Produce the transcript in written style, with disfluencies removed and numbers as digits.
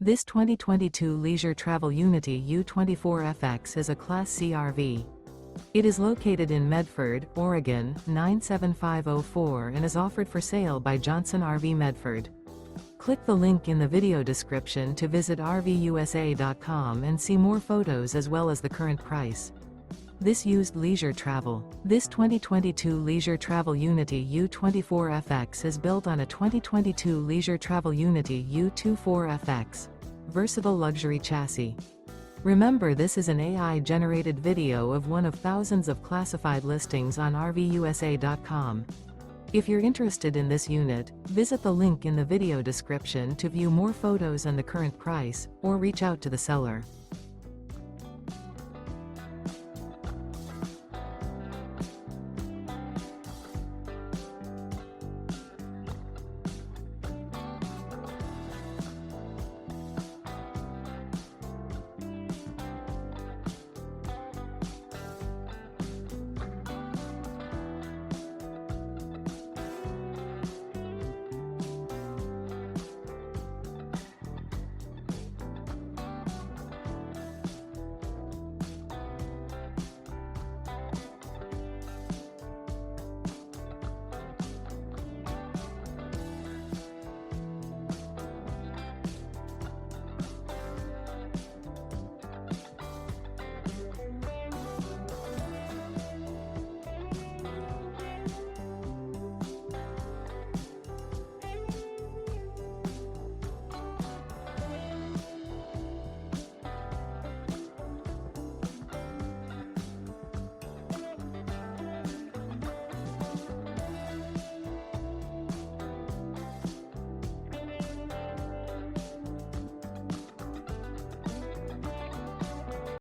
This 2022 Leisure Travel Unity U24FX is a Class C RV. It is located in Medford, Oregon, 97504 and is offered for sale by Johnson RV Medford. Click the link in the video description to visit RVUSA.com and see more photos as well as the current price. This used leisure travel. This 2022 Leisure Travel Unity U24FX is built on a 2022 Leisure Travel Unity U24FX versatile luxury chassis. Remember, this is an AI-generated video of one of thousands of classified listings on RVUSA.com. If you're interested in this unit, visit the link in the video description to view more photos and the current price, or reach out to the seller.